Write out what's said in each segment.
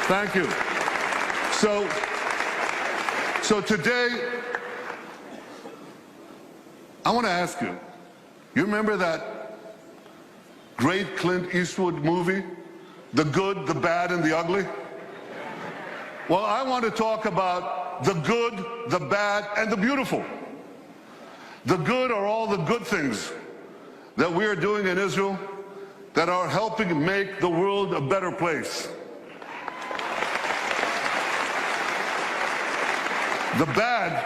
Thank you. So today, I want to ask you, you remember that great Clint Eastwood movie, The Good, the Bad, and the Ugly? Well, I want to talk about the good, the bad, and the beautiful. The good are all the good things that we are doing in Israel that are helping make the world a better place. The bad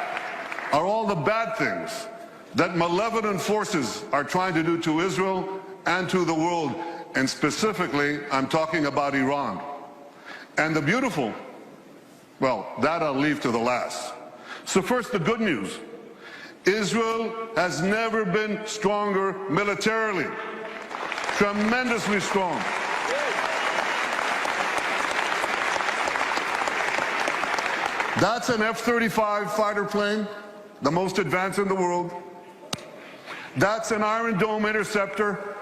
are all the bad things that malevolent forces are trying to do to Israel and to the world. And specifically, I'm talking about Iran. And the beautiful, well, that I'll leave to the last. So first, the good news. Israel has never been stronger militarily. Tremendously strong. That's an F-35 fighter plane, the most advanced in the world. That's an Iron Dome interceptor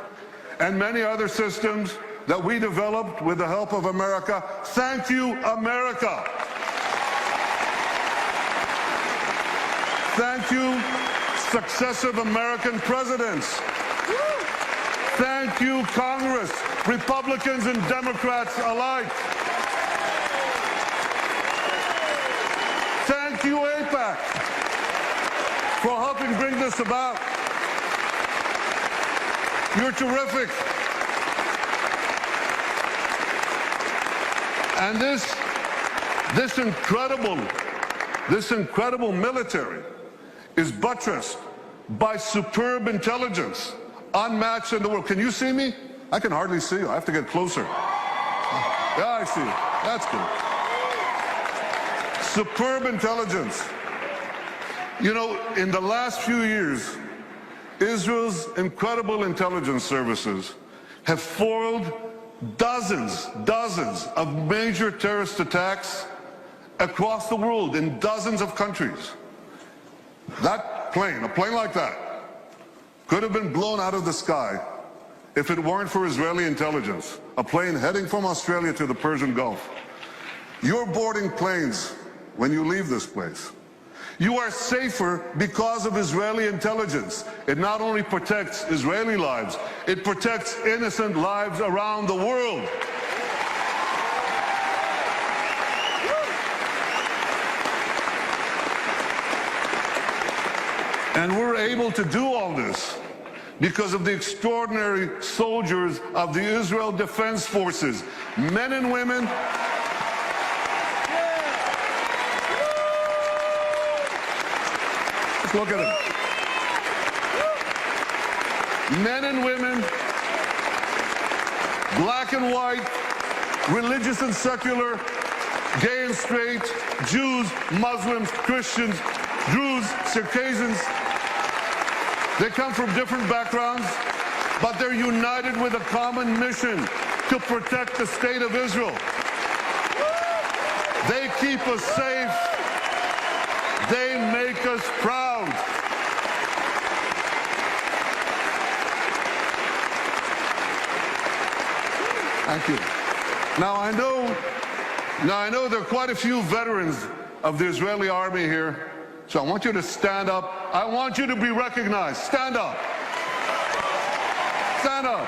and many other systems that we developed with the help of America. Thank you, America. Thank you, successive American presidents. Thank you, Congress, Republicans and Democrats alike. Thank you, AIPAC, for helping bring this about. You're terrific. And this incredible military is buttressed by superb intelligence, unmatched in the world. Can you see me? I can hardly see you. I have to get closer. Yeah, I see you. That's good. Superb intelligence. You know, in the last few years, Israel's incredible intelligence services have foiled dozens of major terrorist attacks across the world in dozens of countries. That plane, a plane like that, could have been blown out of the sky if it weren't for Israeli intelligence. A plane heading from Australia to the Persian Gulf. You're boarding planes when you leave this place. You are safer because of Israeli intelligence. It not only protects Israeli lives, it protects innocent lives around the world. And we're able to do all this because of the extraordinary soldiers of the Israel Defense Forces, men and women. Just look at them. Men and women, black and white, religious and secular, gay and straight, Jews, Muslims, Christians, Druze, Circassians. They come from different backgrounds, but they're united with a common mission to protect the state of Israel. They keep us safe. They make us proud. Thank you. Now I know there are quite a few veterans of the Israeli army here. So I want you to stand up. I want you to be recognized. Stand up. Stand up.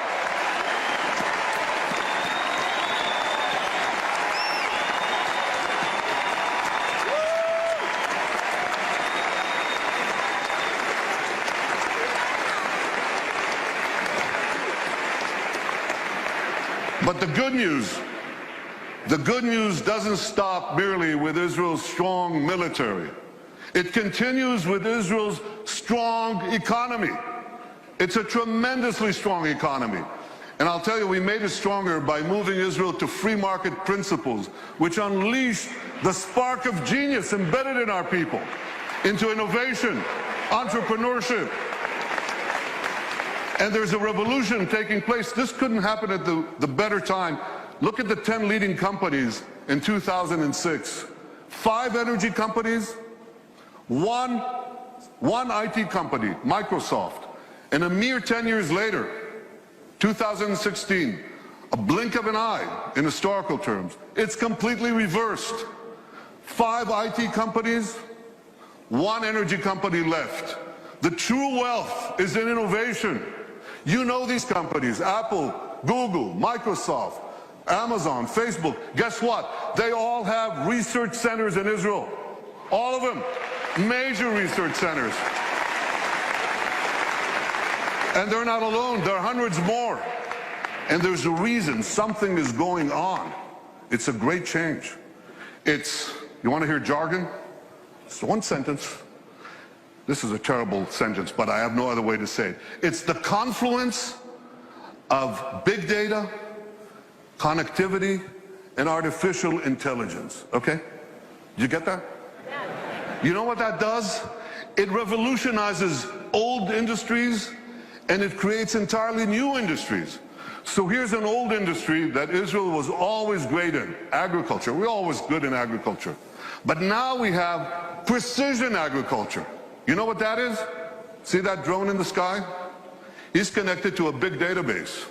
But the good news doesn't stop merely with Israel's strong military. It continues with Israel's strong economy. It's a tremendously strong economy. And I'll tell you, we made it stronger by moving Israel to free market principles, which unleashed the spark of genius embedded in our people into innovation, entrepreneurship. And there's a revolution taking place. This couldn't happen at the better time. Look at the 10 leading companies in 2006. 5 energy companies, one IT company, Microsoft. And a mere 10 years later, 2016, a blink of an eye in historical terms. It's completely reversed. 5 IT companies, 1 energy company left. The true wealth is in innovation. You know these companies, Apple, Google, Microsoft, Amazon, Facebook. Guess what? They all have research centers in Israel. All of them. Major research centers. And they're not alone. There are hundreds more. And there's a reason. Something is going on. It's a great change. You want to hear jargon? It's one sentence. This is a terrible sentence, but I have no other way to say it. It's the confluence of big data, connectivity, and artificial intelligence. Okay? Did you get that? Yeah. You know what that does? It revolutionizes old industries, and it creates entirely new industries. So here's an old industry that Israel was always great in, agriculture. We're always good in agriculture. But now we have precision agriculture. You know what that is? See that drone in the sky? He's connected to a big database.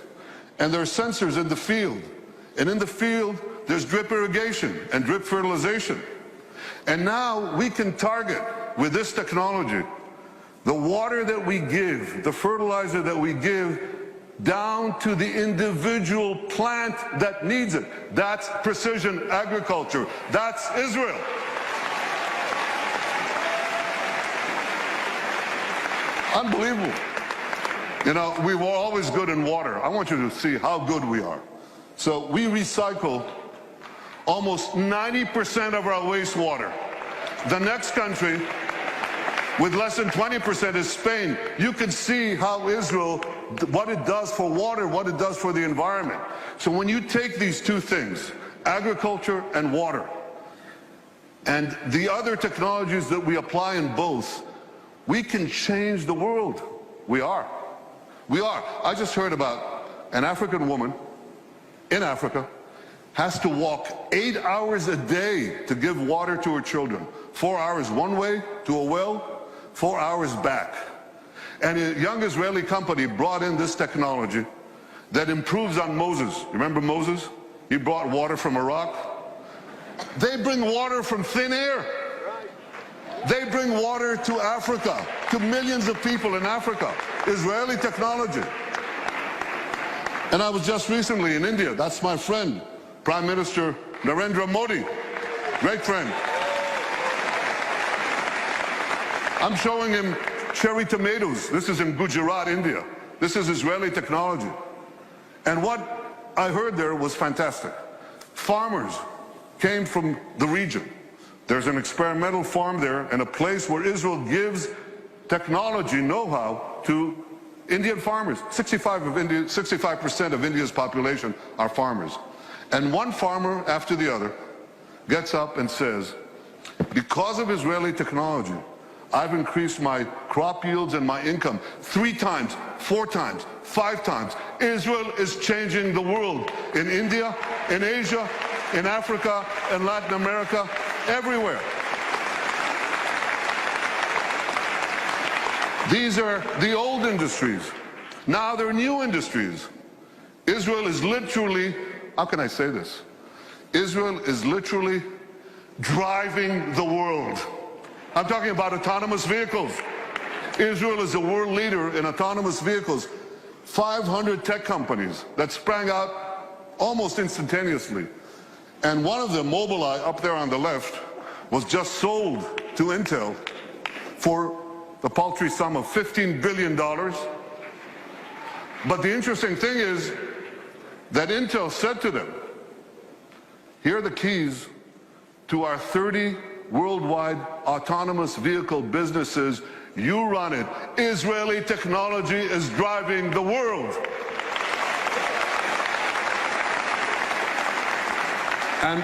And there are sensors in the field. And in the field, there's drip irrigation and drip fertilization. And now we can target, with this technology, the water that we give, the fertilizer that we give, down to the individual plant that needs it. That's precision agriculture. That's Israel. Unbelievable. You know, we were always good in water. I want you to see how good we are. So we recycle almost 90% of our wastewater. The next country with less than 20% is Spain. You can see how Israel, what it does for water, what it does for the environment. So when you take these two things, agriculture and water, and the other technologies that we apply in both, we can change the world. We are. We are. I just heard about an African woman in Africa has to walk 8 hours a day to give water to her children. 4 hours one way to a well, 4 hours back. And a young Israeli company brought in this technology that improves on Moses. Remember Moses? He brought water from a rock. They bring water from thin air. They bring water to Africa, to millions of people in Africa. Israeli technology. And I was just recently in India. That's my friend, Prime Minister Narendra Modi. Great friend. I'm showing him cherry tomatoes. This is in Gujarat, India. This is Israeli technology. And what I heard there was fantastic. Farmers came from the region. There's an experimental farm there and a place where Israel gives technology know-how to Indian farmers. 65% of India's population are farmers. And one farmer after the other gets up and says, because of Israeli technology, I've increased my crop yields and my income 3 times, 4 times, 5 times. Israel is changing the world in India, in Asia, in Africa, in Latin America, everywhere. These are the old industries. Now there are new industries. Israel is literally, how can I say this? Israel is literally driving the world. I'm talking about autonomous vehicles. Israel is a world leader in autonomous vehicles. 500 tech companies that sprang out almost instantaneously. And one of them, Mobileye, up there on the left, was just sold to Intel for the paltry sum of $15 billion. But the interesting thing is that Intel said to them, here are the keys to our 30 worldwide autonomous vehicle businesses. You run it. Israeli technology is driving the world. And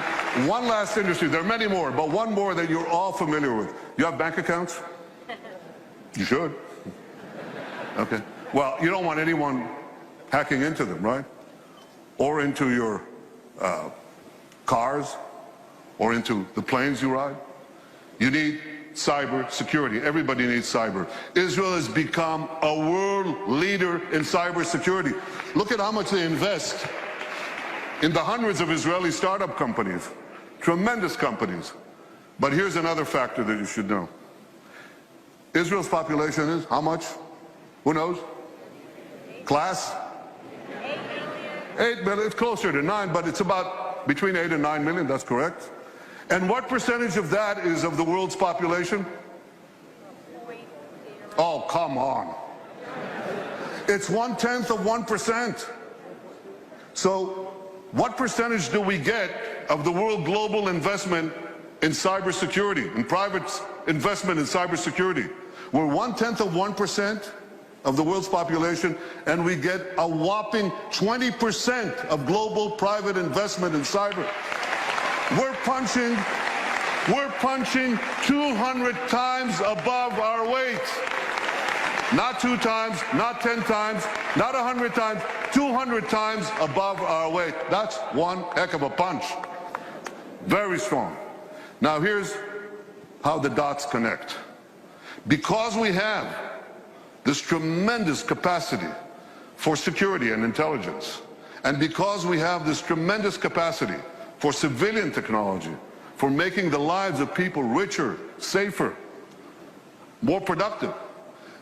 one last industry, there are many more, but one more that you're all familiar with. You have bank accounts? You should. Okay. Well, you don't want anyone hacking into them, right? Or into your cars, or into the planes you ride. You need cyber security. Everybody needs cyber. Israel has become a world leader in cyber security. Look at how much they invest in the hundreds of Israeli startup companies, tremendous companies. But here's another factor that you should know. Israel's population is how much? Who knows? Class? 8 million. It's closer to 9, but it's about between 8 and 9 million, that's correct. And what percentage of that is of the world's population? Oh, come on. It's 1/10 of 1%. So what percentage do we get of the world global investment in cybersecurity, in private investment in cybersecurity? We're 1/10 of 1% of the world's population, and we get a whopping 20% of global private investment in cyber. We're punching 200 times above our weight. Not 2 times, not 10 times, not 100 times, 200 times above our weight. That's one heck of a punch. Very strong. Now here's how the dots connect. Because we have this tremendous capacity for security and intelligence, and because we have this tremendous capacity for civilian technology, for making the lives of people richer, safer, more productive,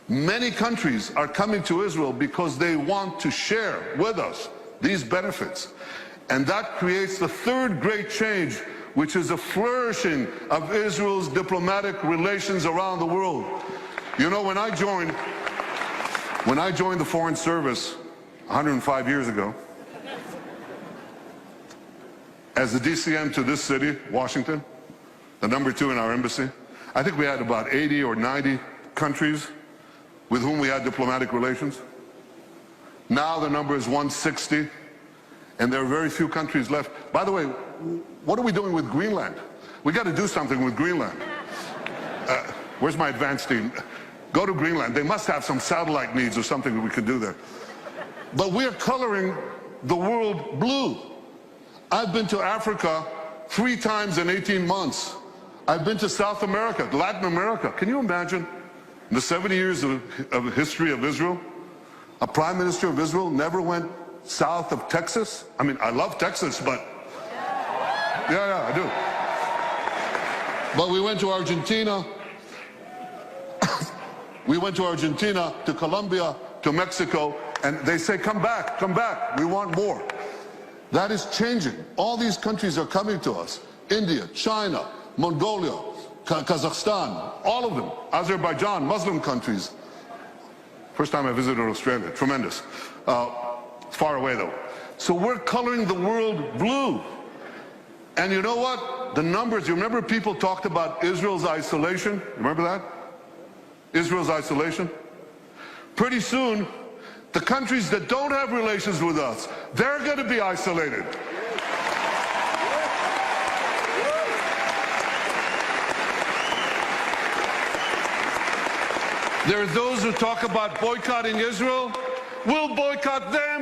many countries are coming to Israel because they want to share with us these benefits. And that creates the third great change, which is a flourishing of Israel's diplomatic relations around the world. You know, when I joined the Foreign Service 105 years ago, as the DCM to this city, Washington, the #2 in our embassy, I think we had about 80 or 90 countries with whom we had diplomatic relations. Now the number is 160, and there are very few countries left. By the way, what are we doing with Greenland? We got to do something with Greenland. Where's my advanced team? Go to Greenland. They must have some satellite needs or something that we could do there. But we are coloring the world blue. I've been to Africa 3 times in 18 months. I've been to South America, Latin America. Can you imagine? In the 70 years of history of Israel, a prime minister of Israel never went south of Texas? I mean, I love Texas, but yeah, I do. But we went to Argentina. We went to Argentina, to Colombia, to Mexico, and they say, come back, we want more. That is changing. All these countries are coming to us. India, China, Mongolia, Kazakhstan, all of them. Azerbaijan, Muslim countries. First time I visited Australia, tremendous. Far away though. So we're coloring the world blue. And you know what? The numbers, you remember people talked about Israel's isolation? Remember that? Israel's isolation? Pretty soon, the countries that don't have relations with us, they're going to be isolated. There are those who talk about boycotting Israel. We'll boycott them.